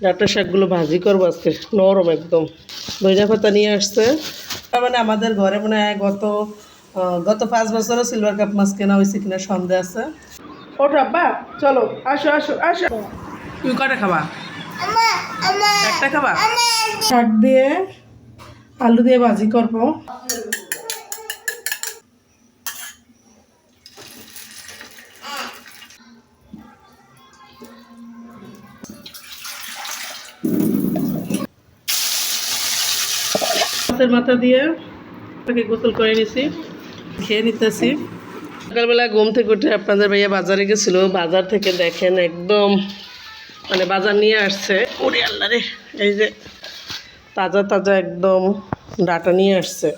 ডাঁটা শাকগুলো ভাজি করবো আজকে, নরম একদম। ধনিয়া পাতা নিয়ে আসছে। মানে আমাদের ঘরে মনে হয় গত 5 বছরও সিলভার কাপ মাছ কেনা হয়েছে কিনা সন্দেহ আছে। ওঠো আব্বা, চলো আসো আসো আসো। তুমি কটা খাবা? একটা খাবা? শাক দিয়ে আলু দিয়ে ভাজি করবো। মাছের মাথা দিয়ে তাকে গোসল করে নিছি, খেয়ে নিতেছি। সকালবেলা ঘুম থেকে উঠে আপনাদের ভাইয়া বাজারে গেছিলো। বাজার থেকে দেখেন একদম মানে বাজার নিয়ে আসছে। ওরে আল্লাহ রে, এই যে তাজা তাজা একদম ডাঁটা নিয়ে আসছে।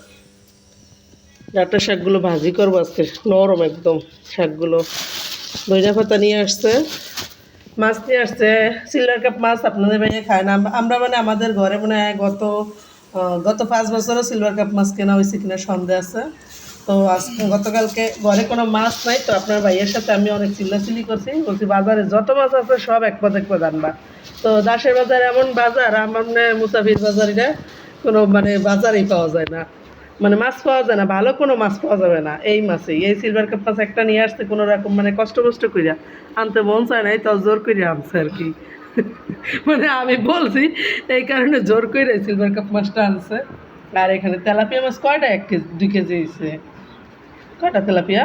ডাঁটা শাকগুলো ভাজি করবো আজকে, নরম একদম শাকগুলো। ধনিয়া পাতা নিয়ে আসছে। মাছ নিয়ে আসছে সিলভার কাপ মাছ। আপনাদের ভাইয়া খায় না, আমরা মানে আমাদের ঘরে মনে হয় গত 5 বছরও সিলভার কাপ মাছ কেনা হয়েছে কিনা সন্দেহ আছে। তো গতকালকে ঘরে কোনো মাছ নাই, তো আপনার ভাইয়ের সাথে আমি অনেক চিল্লাচিল্লি করছি, বলছি বাজারে যত মাছ আছে সব এক পদ আনবা। তো দাসের বাজার এমন বাজার, আমার মনে হয় মুসাফির বাজারিরা কোনো মানে বাজারেই পাওয়া যায় না, মানে মাছ পাওয়া যায় না, ভালো কোনো মাছ পাওয়া যাবে না এই মাছেই। এই সিলভার কাপ মাছ একটা নিয়ে আসতে কোনো রকম মানে কষ্ট করিয়া আনতে মন চায় নাই, তাও জোর করিয়া আনছে আর কি। মানে আমি বলছি এই কারণে জোর করে সিলভার কাপ মাছটা আনছে। আর এখানে তেলাপিয়া মাছ কয়টা, 1 কেজি 2 কেজি হয়েছে। কয়টা তেলাপিয়া?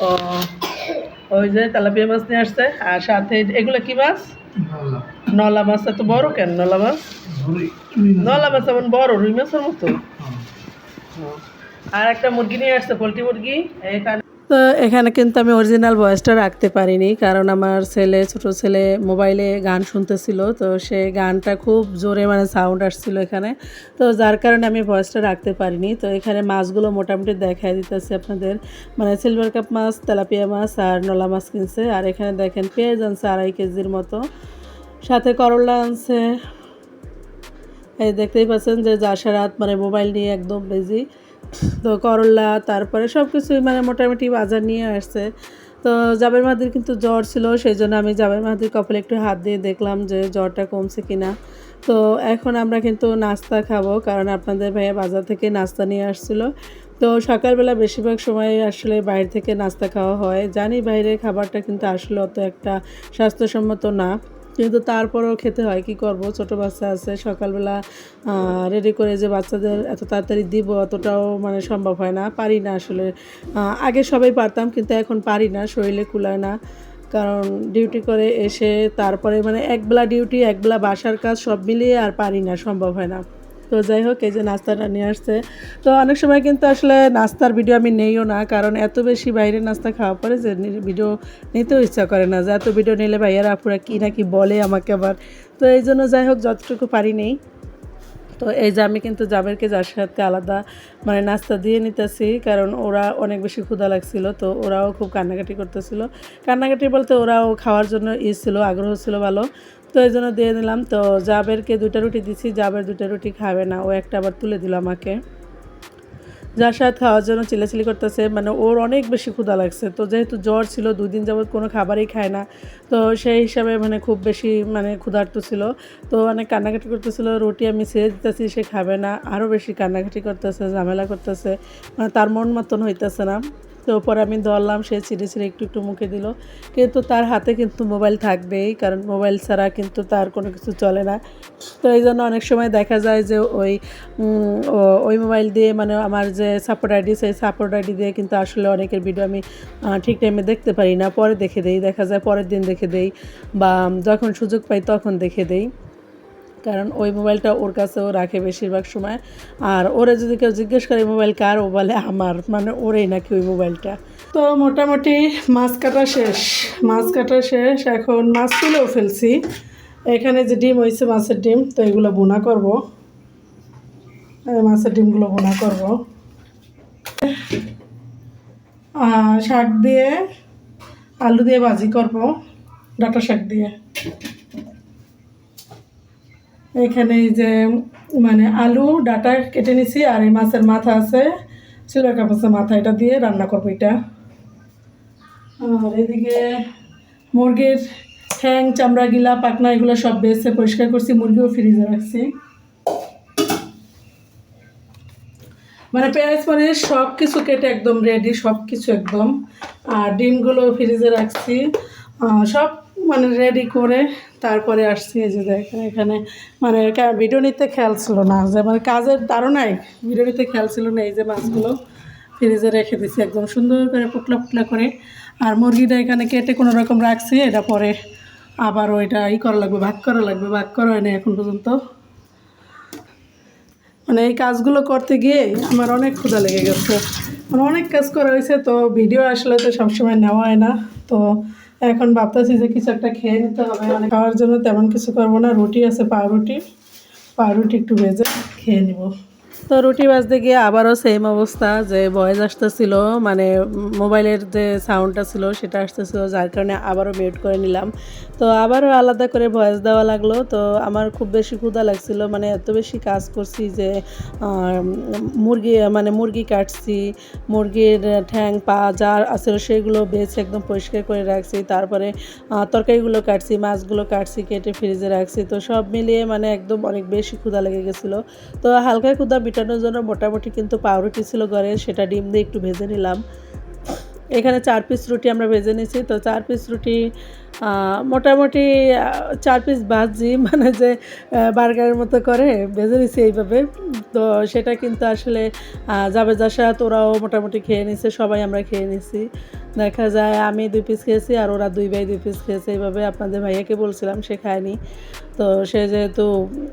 ও, ওই যে তেলাপিয়া মাছ নিয়ে আসছে। আর সাথে এগুলো কি মাছ? নলা মাছ। এত বড় কেন নলা মাছ? নলা মাছ এমন বড়, রুই মাছের মতো। আর একটা মুরগি নিয়ে আসছে, পোলট্রি মুরগি। এখানে তো এখানে কিন্তু আমি অরিজিনাল ভয়েসটা রাখতে পারিনি, কারণ আমার ছোট ছেলে মোবাইলে গান শুনতেছিল, তো সে গানটা খুব জোরে মানে সাউন্ড আসছিল এখানে, তো যার কারণে আমি ভয়েসটা রাখতে পারিনি। তো এখানে মাছগুলো মোটামুটি দেখাই দিতেছে আপনাদের, মানে সিলভার কাপ মাছ, তেলাপিয়া মাছ আর নলা মাছ কিনছে। আর এখানে দেখেন পেঁয়াজ আনছে 2.5 কেজির মতো, সাথে করলা আনছে। এই দেখতেই পাচ্ছেন যে জাসারাত মানে মোবাইল নিয়ে একদম বিজি। তো করলা, তারপরে সব কিছুই মানে মোটামুটি বাজার নিয়ে আসছে। তো জাবের মাহাদির কিন্তু জ্বর ছিল, সেই জন্য আমি জাবের মাহাদির কপালে একটু হাত দিয়ে দেখলাম যে জ্বরটা কমছে কিনা। তো এখন আমরা কিন্তু নাস্তা খাবো, কারণ আপনাদের ভাইয়া বাজার থেকে নাস্তা নিয়ে আসছিল। তো সকালবেলা বেশিরভাগ সময় আসলে বাইরে থেকে নাস্তা খাওয়া হয়, জানি বাইরের খাবারটা কিন্তু আসলে অত একটা স্বাস্থ্যসম্মত না, কিন্তু তারপরেও খেতে হয়, কি করব, ছোট বাচ্চা আছে। সকালবেলা রেডি করে যে বাচ্চাদের এত তাড়াতাড়ি দিব অতটাও মানে সম্ভব হয় না, পারি না আসলে। আগে সবাই পারতাম, কিন্তু এখন পারি না, শরীরে কুলায় না। কারণ ডিউটি করে এসে তারপরে মানে একবেলা ডিউটি, একবেলা বাসার কাজ, সব মিলিয়ে আর পারি না, সম্ভব হয় না। তো যাই হোক, এই যে নাস্তাটা নিয়ে আসছে। তো অনেক সময় কিন্তু আসলে নাস্তার ভিডিও আমি নেইও না, কারণ এত বেশি বাইরের নাস্তা খাওয়া পরে যে ভিডিও নিতেও ইচ্ছা করে না, যে এত ভিডিও নিলে ভাইয়ারা আপুরা কী না কি বলে আমাকে আবার। তো এই জন্য যাই হোক যতটুকু পারি নেই। তো এই যে আমি কিন্তু জাবেরকে যার সাথে আলাদা মানে নাস্তা দিয়ে নিতেছি, কারণ ওরা অনেক বেশি ক্ষুধা লাগছিল, তো ওরাও খুব কান্নাকাটি করতেছিল। কান্নাকাটি বলতে ওরাও খাওয়ার জন্য ছিল, আগ্রহ ছিল ভালো, তো এই জন্য দিয়ে নিলাম। তো জাবেরকে 2টা রুটি দিছি, জাবের 2টা রুটি খাবে না, ও একটা আবার তুলে দিল আমাকে। যার সাথে খাওয়ার জন্য চিল্লাচিল্লি করতেছে, মানে ওর অনেক বেশি ক্ষুধা লাগছে। তো যেহেতু জ্বর ছিল, 2 দিন যাবৎ কোনো খাবারই খায় না, তো সেই হিসাবে মানে খুব বেশি মানে ক্ষুধার্ত ছিল। তো অনেক কান্নাকাটি করতেছিল, রুটি আমি ছেড়ে দিতেছি, সে খাবে না, আরও বেশি কান্নাকাটি করতেছে, ঝামেলা করতেছে, মানে তার মন মতন হইতেছে না। তো পরে আমি ধরলাম, সে ছিঁড়ে ছিঁড়ে একটু একটু মুখে দিল, কিন্তু তার হাতে কিন্তু মোবাইল থাকবেই, কারণ মোবাইল ছাড়া কিন্তু তার কোনো কিছু চলে না। তো এই জন্য অনেক সময় দেখা যায় যে ওই মোবাইল দিয়ে মানে আমার যে সাপোর্ট আইডি, সেই সাপোর্ট আইডি দিয়ে কিন্তু আসলে অনেকের ভিডিও আমি ঠিক টাইমে দেখতে পারি না, পরে দেখে দেই, দেখা যায় পরের দিন দেখে দেই, বা যখন সুযোগ পাই তখন দেখে দেই, কারণ ওই মোবাইলটা ওর কাছেও রাখে বেশিরভাগ সময়। আর ওরা যদি কেউ জিজ্ঞেস করে মোবাইল কার, ও বলে আমার, মানে ওরেই নাকি ওই মোবাইলটা। তো মোটামুটি মাছ কাটা শেষ, এখন মাছ তুলেও ফেলছি। এখানে যে ডিম হয়েছে, মাছের ডিম, তো এগুলো বোনা করব, মাছের ডিমগুলো বোনা করব। শাক দিয়ে আলু দিয়ে ভাজি করব, ডাঁটা শাক দিয়ে। এখানে যে মানে আলু ডাঁটা কেটে নিছি, আর এই মাছের মাথা আছে, সিলভার কাপ মাছের মাথা, এটা দিয়ে রান্না করবো এটা। আর এদিকে মুরগির ঠ্যাং চামড়া গিলা পাখনা এগুলো সব বেছে পরিষ্কার করছি, মুরগিও ফ্রিজে রাখছি। মানে পেঁয়াজ মানে সব কিছু কেটে একদম রেডি, সব কিছু একদম। আর ডিমগুলো ফ্রিজে রাখছি, সব মানে রেডি করে তারপরে আসছি। এই যে দেখেন এখানে মানে ভিডিও নিতে খেয়াল ছিল না, যে মানে কাজের ধারণায় ভিডিও নিতে খেয়াল ছিল না। এই যে মাছগুলো ফ্রিজে রেখে দিছি একদম সুন্দর করে পুটলা পুটলা করে। আর মুরগিটা এখানে কেটে কোনো রকম রাখছি, এটা পরে আবার ওইটা করা লাগবে, ভাগ করা লাগবে, ভাগ করা হয়নি এখন পর্যন্ত। মানে এই কাজগুলো করতে গিয়ে আমার অনেক ক্ষুধা লেগে গেছে, মানে অনেক কাজ করা হয়েছে, তো ভিডিও আসলে তো সবসময় নেওয়া হয় না। তো এখন ভাবতেছি যে কিছু একটা খেয়ে নিতে হবে, মানে খাওয়ার জন্য তেমন কিছু করবো না। রুটি আছে, পাউরুটি একটু ভেজে খেয়ে নিব। তো রুটি ভাজতে গিয়ে আবারও সেম অবস্থা, যে ভয়েস আসতেছিল, মানে মোবাইলের যে সাউন্ডটা ছিল সেটা আসতেছিল, যার কারণে আবারও মিউট করে নিলাম। তো আবারও আলাদা করে ভয়েস দেওয়া লাগলো। তো আমার খুব বেশি ক্ষুধা লাগছিল, মানে এত বেশি কাজ করছি যে মুরগি কাটছি, মুরগির ঠ্যাং পা যা আছিল সেগুলো বেছে একদম পরিষ্কার করে রাখছি। তারপরে তরকারিগুলো কাটছি, মাছগুলো কাটছি, কেটে ফ্রিজে রাখছি। তো সব মিলিয়ে মানে একদম অনেক বেশি ক্ষুধা লেগে গেছিলো। তো হালকা ক্ষুধা মেটানোর জন্য মোটামুটি কিন্তু পাউরুটি ছিল ঘরে, সেটা ডিম দিয়ে একটু ভেজে নিলাম। এখানে 4 পিস রুটি আমরা ভেজে নিয়েছি। তো 4 পিস রুটি মোটামুটি 4 পিস ভাজি, মানে যে বার্গারের মতো করে ভেজে নিয়েছি এইভাবে। তো সেটা কিন্তু আসলে যাবে যাসা ওরাও মোটামুটি খেয়ে নিছে, সবাই আমরা খেয়ে নিছি। দেখা যায় আমি 2 পিস খেয়েছি আর ওরা 2 ভাই 2 পিস খেয়েছে। এইভাবে আপনাদের ভাইয়াকে বলছিলাম, সে খায়নি। তো সে যেহেতু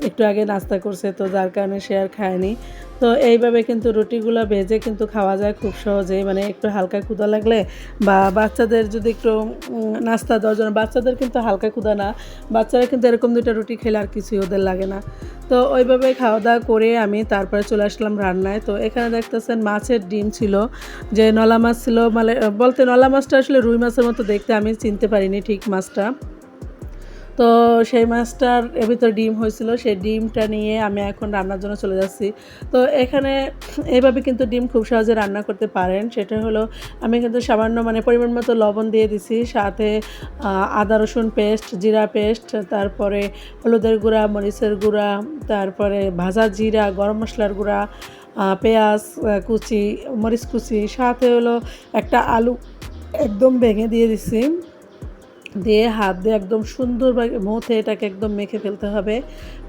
একটু আগে নাস্তা করছে, তো যার কারণে সে আর খায়নি। তো এইভাবে কিন্তু রুটিগুলো ভেজে কিন্তু খাওয়া যায় খুব সহজেই, মানে একটু হালকা ক্ষুধা লাগলে বা বাচ্চাদের যদি একটু নাস্তা দেওয়ার জন্য, বাচ্চাদের কিন্তু হালকা ক্ষুধা না, বাচ্চারা কিন্তু এরকম 2টা রুটি খেলে আর কিছুই ওদের লাগে না। তো ওইভাবে খাওয়া দাওয়া করে আমি তারপরে চলে আসলাম রান্নায়। তো এখানে দেখতেছেন মাছের ডিম ছিল, যে নলা মাছ ছিল, মানে বলতে নলা মাছটা আসলে রুই মাছের মতো দেখতে, আমি চিনতে পারিনি ঠিক মাছটা। তো সেই মাছটার ভিতর ডিম হয়েছিল, সেই ডিমটা নিয়ে আমি এখন রান্নার জন্য চলে যাচ্ছি। তো এখানে এইভাবে কিন্তু ডিম খুব সহজে রান্না করতে পারেন। সেটা হলো আমি কিন্তু সামান্য মানে পরিমাণ মতো লবণ দিয়ে দিছি, সাথে আদা রসুন পেস্ট, জিরা পেস্ট, তারপরে হলুদের গুঁড়া, মরিচের গুঁড়া, তারপরে ভাজা জিরা, গরম মশলার গুঁড়া, পেঁয়াজ কুচি, মরিচ কুচি, সাথে হলো একটা আলু একদম ভেঙে দিয়ে দিছি। দিয়ে হাত দিয়ে একদম সুন্দরভাবে মুথে এটাকে একদম মেখে ফেলতে হবে।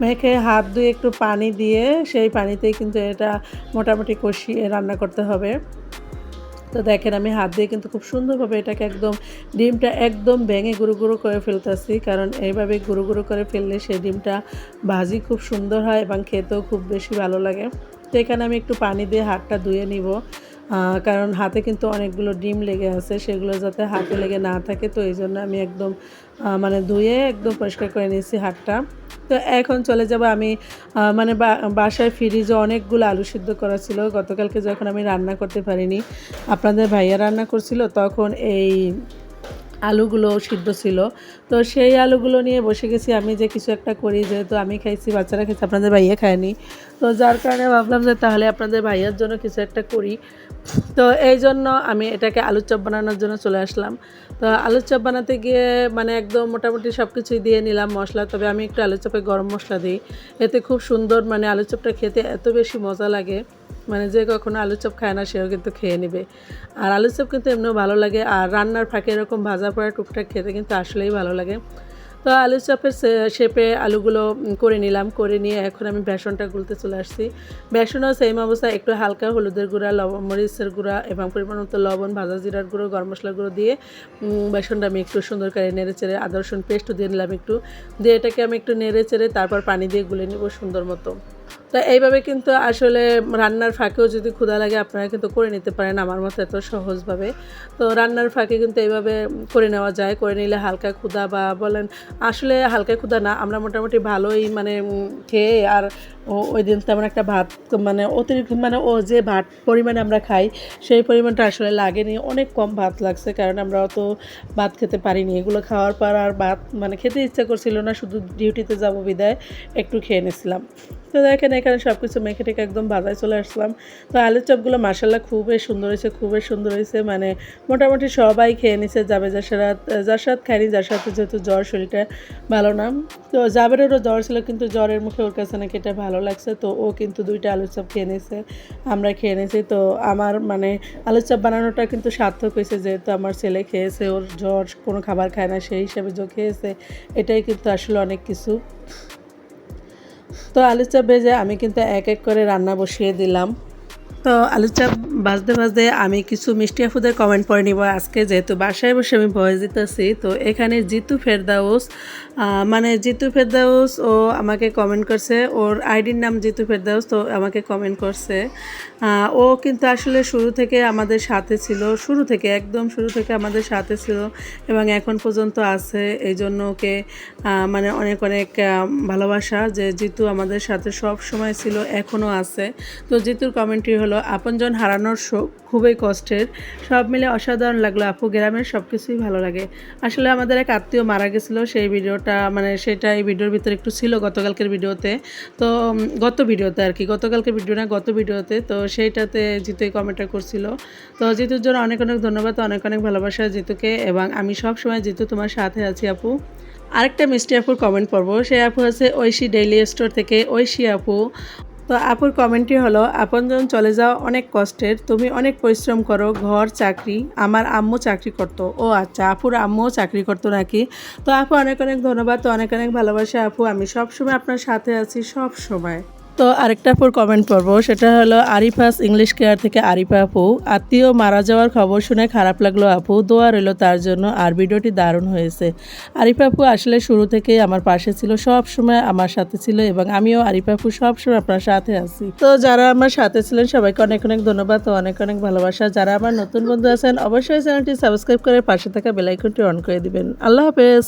মেখে হাত দিয়ে একটু পানি দিয়ে সেই পানিতেই কিন্তু এটা মোটামুটি কষিয়ে রান্না করতে হবে। তো দেখেন আমি হাত দিয়ে কিন্তু খুব সুন্দরভাবে এটাকে একদম ডিমটা একদম ভেঙে গুঁড়ো গুঁড়ো করে ফেলতেছি, কারণ এইভাবে গুঁড়ো গুঁড়ো করে ফেললে সেই ডিমটা ভাজি খুব সুন্দর হয় এবং খেতেও খুব বেশি ভালো লাগে। তো এখানে আমি একটু পানি দিয়ে হাতটা ধুয়ে নিব, কারণ হাতে কিন্তু অনেকগুলো ডিম লেগে আছে, সেগুলো যাতে হাতে লেগে না থাকে। তো এই জন্য আমি একদম মানে ধুয়ে একদম পরিষ্কার করে নিয়েছি হাতটা। তো এখন চলে যাব আমি মানে বাসায় ফ্রিজে অনেকগুলো আলু সিদ্ধ করা ছিল। গতকালকে যখন আমি রান্না করতে পারিনি, আপনাদের ভাইয়া রান্না করছিল, তখন এই আলুগুলো সিদ্ধ ছিল। তো সেই আলুগুলো নিয়ে বসে গেছি আমি যে কিছু একটা করি, যেহেতু আমি খাইছি, বাচ্চারা খেয়েছে, আপনাদের ভাইয়া খায়নি। তো যার কারণে ভাবলাম যে তাহলে আপনাদের ভাইয়ার জন্য কিছু একটা করি। তো এই জন্য আমি এটাকে আলুর চপ বানানোর জন্য চলে আসলাম। তো আলুর চপ বানাতে গিয়ে মানে একদম মোটামুটি সব কিছুই দিয়ে নিলাম মশলা, তবে আমি একটু আলুর চপে গরম মশলা দিই, এতে খুব সুন্দর মানে আলুর চপটা খেতে এত বেশি মজা লাগে, মানে যে কখনো আলুর চপ খায় না সেও কিন্তু খেয়ে নেবে। আর আলুর চপ কিন্তু এমনিও ভালো লাগে, আর রান্নার ফাঁকে এরকম ভাজা পড়া টুকটাক খেতে কিন্তু আসলেই ভালো লাগে। তো আলুর চপের শেপে আলুগুলো করে নিলাম, করে নিয়ে এখন আমি বেসনটা গুলতে চলে আসছি। বেসনও সেম অবস্থা, একটু হালকা হলুদের গুঁড়া, মরিচের গুঁড়া এবং পরিমাণ মতো লবণ, ভাজা জিরার গুঁড়ো, গরম মশলার গুঁড়ো দিয়ে বেসনটা আমি একটু সুন্দর করে নেড়ে চেড়ে, আদা রসুন পেস্টও দিয়ে নিলাম একটু, দিয়ে এটাকে আমি একটু নেড়ে চেড়ে তারপর পানি দিয়ে গুলে নিব সুন্দর মতো। তো এইভাবে কিন্তু আসলে রান্নার ফাঁকেও যদি ক্ষুধা লাগে আপনারা কিন্তু করে নিতে পারেন আমার মতো এত সহজভাবে। তো রান্নার ফাঁকে কিন্তু এইভাবে করে নেওয়া যায়, করে নিলে হালকা ক্ষুধা বা বলেন, আসলে হালকা ক্ষুধা না, আমরা মোটামুটি ভালোই মানে খেয়ে, আর ওই দিন তেমন একটা ভাত মানে অতিরিক্ত মানে ও যে ভাত পরিমাণে আমরা খাই সেই পরিমাণটা আসলে লাগেনি, অনেক কম ভাত লাগছে, কারণ আমরা অত ভাত খেতে পারিনি। এগুলো খাওয়ার পর আর ভাত মানে খেতে ইচ্ছা করছিল না, শুধু ডিউটিতে যাব বিদায় একটু খেয়ে নিয়েছিলাম। তো দেখেন এখানে সব কিছু মেখে টেখে একদম বাজারে চলে আসলাম। তো আলুর চপগুলো মাশাআল্লাহ খুবই সুন্দর হয়েছে, মানে মোটামুটি সবাই খেয়ে নিছে। যার সাথে খায়নি, যার সাথে যেহেতু জ্বর, শরীরটা ভালো না। তো জাবেরেরও জ্বর ছিল, কিন্তু জ্বরের মুখে ওর কাছে নাকি এটা ভালো লাগছে, তো ও কিন্তু 2টা আলুর চপ খেয়ে নিয়েছে, আমরা খেয়ে নিয়েছি। তো আমার মানে আলুর চপ বানানোটা কিন্তু সার্থক হয়েছে, যেহেতু আমার ছেলে খেয়েছে, ওর জ্বর, কোনো খাবার খায় না, সেই হিসাবে যে খেয়েছে, এটাই কিন্তু আসলে অনেক কিছু। তো আলুর চপ ভেজে আমি কিন্তু এক এক করে রান্না বসিয়ে দিলাম। তো আলুর চপ ভাজতে আমি কিছু মিষ্টি আপুদের কমেন্ট পড়ে নিব আজকে, যেহেতু বাসায় বসে আমি ভয়েস দিতেছি। তো এখানে জিতু ফেরদাউস ও আমাকে কমেন্ট করছে, ওর আইডির নাম জিতু ফেরদাউস, তো আমাকে কমেন্ট করছে। ও কিন্তু আসলে শুরু থেকে আমাদের সাথে ছিল, একদম শুরু থেকে আমাদের সাথে ছিল এবং এখন পর্যন্ত আছে। এই জন্য ওকে মানে অনেক ভালোবাসা, যে জিতু আমাদের সাথে সব সময় ছিল, এখনও আছে। তো জিতুর কমেন্টটি হলো, আপনজন হারানোর শোক খুবই কষ্টের, সব মিলে অসাধারণ লাগলো আপু, গ্রামের সব কিছুই ভালো লাগে। আসলে আমাদের এক আত্মীয় মারা গেছিলো, সেই ভিডিওটা মানে সেটা এই ভিডিওর ভিতরে একটু ছিল গতকালকের ভিডিওতে। তো গত ভিডিওতে তো সেইটাতে জিতু এই কমেন্টটা করছিল। তো জিতুর জন্য অনেক ধন্যবাদ, অনেক ভালোবাসা জিতুকে, এবং আমি সব সময় জিতু তোমার সাথে আছি আপু। আরেকটা মিষ্টি আপুর কমেন্ট পড়বো, সেই আপু আছে ঐশী ডেইলি স্টোর থেকে, ঐশী আপু। তো আপুর কমেন্টটি হলো, আপনজন চলে যাও অনেক কষ্টের, তুমি অনেক পরিশ্রম করো, ঘর, চাকরি। আমার আম্মু চাকরি করতো। ও আচ্ছা, আপুর আম্মুও চাকরি করতো নাকি? তো আপু অনেক ধন্যবাদ, তো অনেক ভালোবাসা আপু, আমি সবসময় আপনার সাথে আছি, সব সময়। তো আরেকটা আপুর কমেন্ট পড়বো, সেটা হলো আরিফাস ইংলিশ কেয়ার থেকে আরিফা আপু। আত্মীয় মারা যাওয়ার খবর শুনে খারাপ লাগলো আপু, দোয়া রইল তার জন্য, আর ভিডিওটি দারুণ হয়েছে। আরিফা আপু আসলে শুরু থেকেই আমার পাশে ছিল, সব সময় আমার সাথে ছিল, এবং আমিও আরিফা আপু সব সময় আপনার সাথে আছি। তো যারা আমার সাথে ছিলেন সবাইকে অনেক ধন্যবাদ, তো অনেক ভালোবাসা। যারা আমার নতুন বন্ধু আছেন অবশ্যই চ্যানেলটি সাবস্ক্রাইব করে পাশে থাকা বেল আইকনটি অন করে দিবেন। আল্লাহ হাফেজ।